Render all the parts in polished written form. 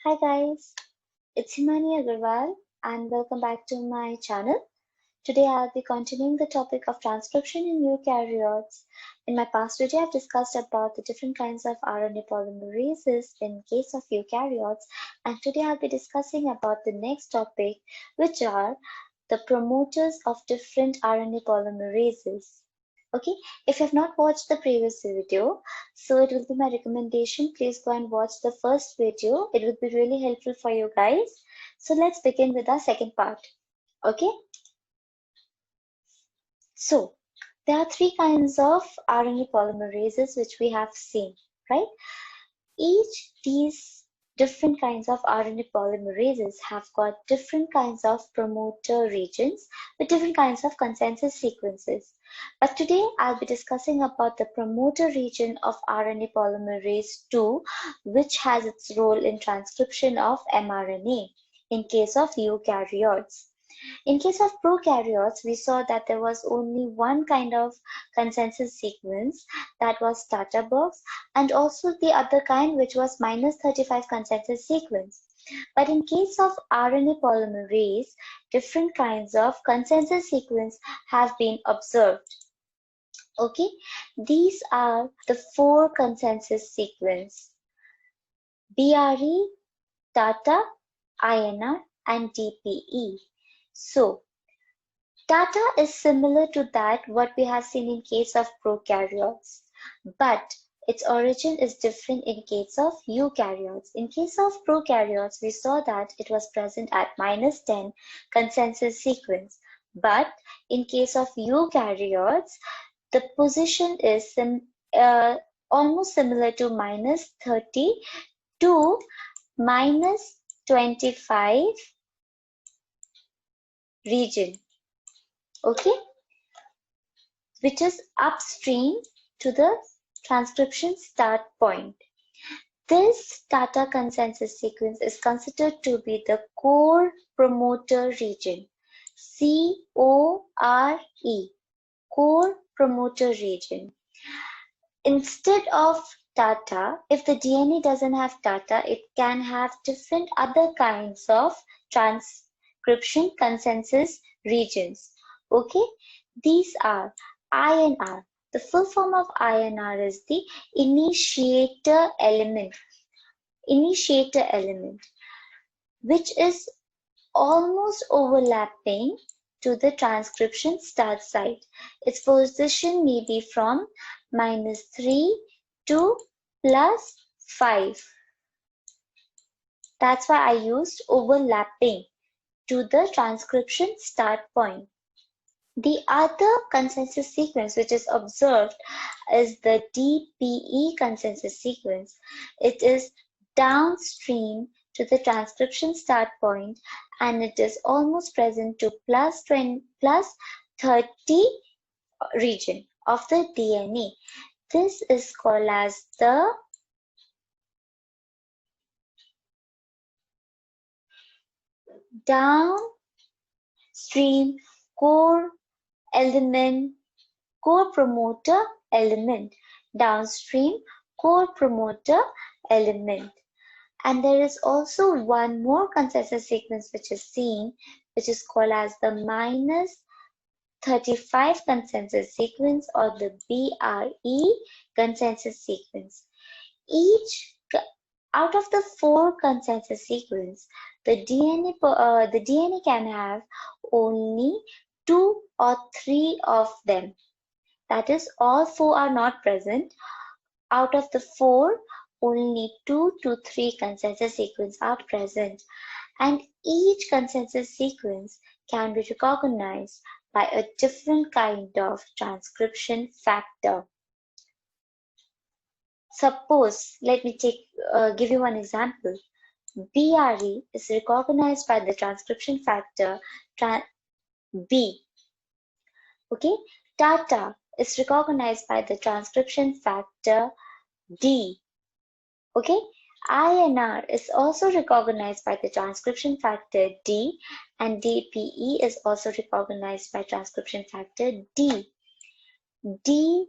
Hi guys, it's Himani Agarwal and welcome back to my channel. Today I'll be continuing the topic of transcription in eukaryotes. In my past video I've discussed about the different kinds of RNA polymerases in case of eukaryotes, and today I'll be discussing about the next topic, which are the promoters of different RNA polymerases. Okay, if you have not watched the previous video, so it will be my recommendation, please go and watch the first video. It will be really helpful for you guys. So let's begin with our second part. Okay, so there are three kinds of RNA polymerases which we have seen, right? Each these different kinds of RNA polymerases have got different kinds of promoter regions with different kinds of consensus sequences. But today I'll be discussing about the promoter region of RNA polymerase 2, which has its role in transcription of mRNA in case of eukaryotes. In case of prokaryotes, we saw that there was only one kind of consensus sequence, that was TATA box, and also the other kind which was -35 consensus sequence. But in case of RNA polymerase, different kinds of consensus sequence have been observed. Okay, these are the four consensus sequence: BRE, TATA, INR, and DPE. So, TATA is similar to that what we have seen in case of prokaryotes, but its origin is different in case of eukaryotes. In case of prokaryotes, we saw that it was present at -10 consensus sequence, but in case of eukaryotes, the position is almost similar to -30 to -25 region, okay, which is upstream to the transcription start point. This TATA consensus sequence is considered to be the core promoter region, CORE, core promoter region. Instead of TATA, if the DNA doesn't have TATA, it can have different other kinds of transcription consensus regions. Okay, these are INR. The full form of INR is the initiator element, which is almost overlapping to the transcription start site. Its position may be from -3 to +5. That's why I used overlapping to the transcription start point. The other consensus sequence which is observed is the DPE consensus sequence. It is downstream to the transcription start point, and it is almost present to +30 region of the DNA. This is called as the downstream core promoter element, downstream core promoter element. And there is also one more consensus sequence which is seen, which is called as the -35 consensus sequence, or the BRE consensus sequence. Each out of the four consensus sequence, the DNA can have only 2 or 3 of them. That is, all 4 are not present. Out of the 4, only 2 to 3 consensus sequences are present, and each consensus sequence can be recognized by a different kind of transcription factor. Suppose, let me give you one example. BRE is recognized by the transcription factor B. Okay, TATA is recognized by the transcription factor D. Okay, INR is also recognized by the transcription factor D, and DPE is also recognized by transcription factor D. D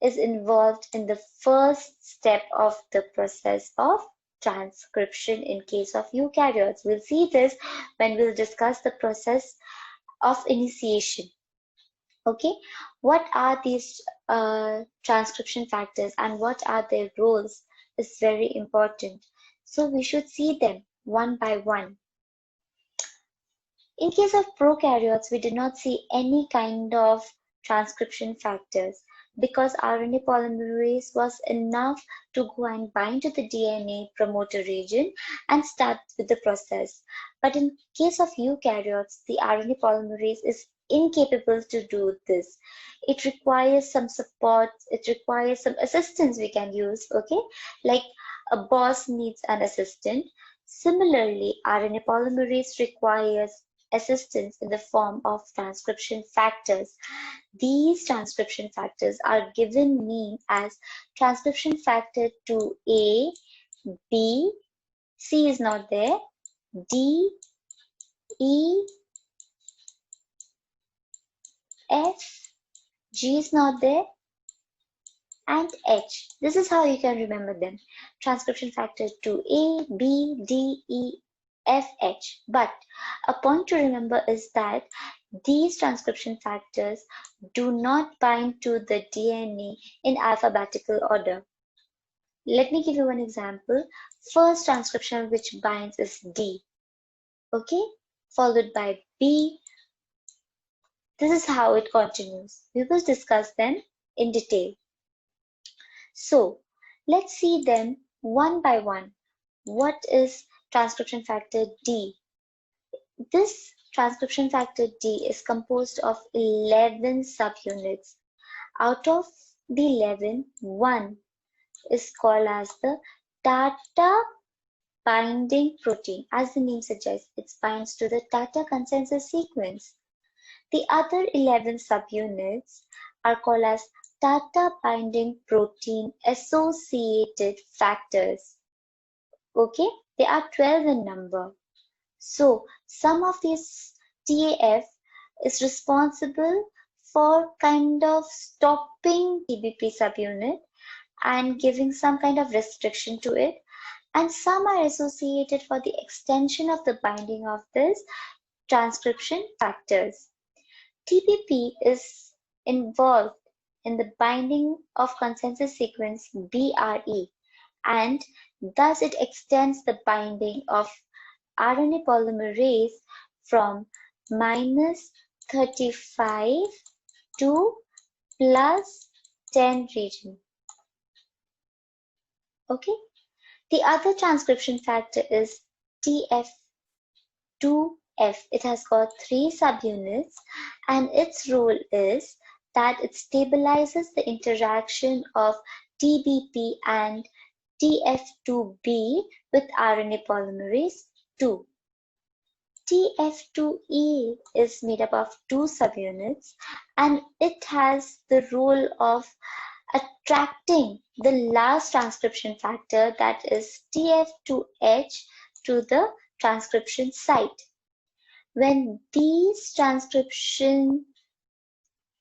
is involved in the first step of the process of transcription in case of eukaryotes. We'll see this when we'll discuss the process of initiation. Okay, what are these transcription factors and what are their roles is very important. So we should see them one by one. In case of prokaryotes, we did not see any kind of transcription factors because RNA polymerase was enough to go and bind to the DNA promoter region and start with the process. But in case of eukaryotes, the RNA polymerase is incapable to do this. It requires some support, it requires some assistance we can use, okay? Like a boss needs an assistant. Similarly, RNA polymerase requires assistance in the form of transcription factors. These transcription factors are given name as transcription factor 2A, B, C is not there, D, E, F, G is not there, and H. This is how you can remember them. Transcription factor 2A, B, D, E, F, H. But a point to remember is that these transcription factors do not bind to the DNA in alphabetical order. Let me give you one example. First transcription which binds is D, okay, followed by B. This is how it continues. We will discuss them in detail. So let's see them one by one. What is transcription factor D? This transcription factor D is composed of 11 subunits. Out of the 11, one is called as the TATA binding protein. As the name suggests, it binds to the TATA consensus sequence. The other 11 subunits are called as TATA binding protein associated factors. Okay, they are 12 in number. So some of these TAF is responsible for kind of stopping TBP subunit and giving some kind of restriction to it, and some are associated for the extension of the binding of this transcription factors. TBP is involved in the binding of consensus sequence BRE, and thus it extends the binding of RNA polymerase from -35 to +10 region. Okay. The other transcription factor is TF2F. It has got 3 subunits, and its role is that it stabilizes the interaction of TBP and TF2B with RNA polymerase 2. TF2E is made up of 2 subunits, and it has the role of attracting the last transcription factor, that is TF2H, to the transcription site. When these transcription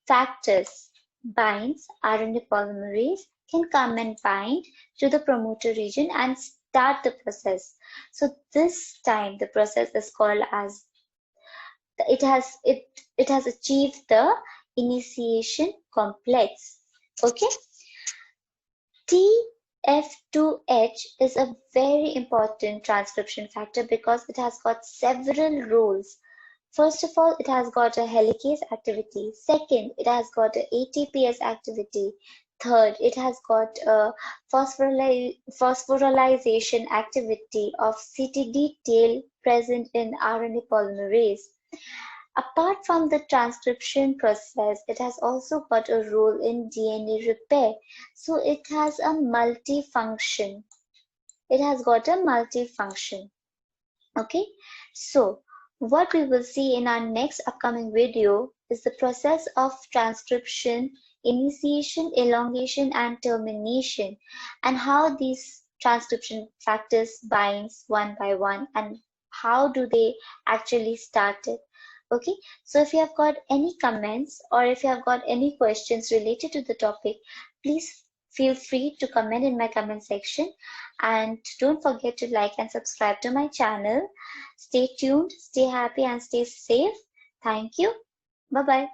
factors binds, RNA polymerase can come and bind to the promoter region and start the process. So this time the process is called as, it has achieved the initiation complex. Okay. TF2H is a very important transcription factor because it has got several roles. First of all, it has got a helicase activity. Second, it has got a ATPase activity. Third, it has got a phosphorylation activity of CTD tail present in RNA polymerase. Apart from the transcription process, it has also got a role in DNA repair. So it has a multifunction. It has got a multifunction. Okay. So what we will see in our next upcoming video is the process of transcription, initiation, elongation, and termination, and how these transcription factors binds one by one and how do they actually start it. Okay, so if you have got any comments or if you have got any questions related to the topic, please feel free to comment in my comment section, and don't forget to like and subscribe to my channel. Stay tuned, stay happy, and stay safe. Thank you. Bye bye.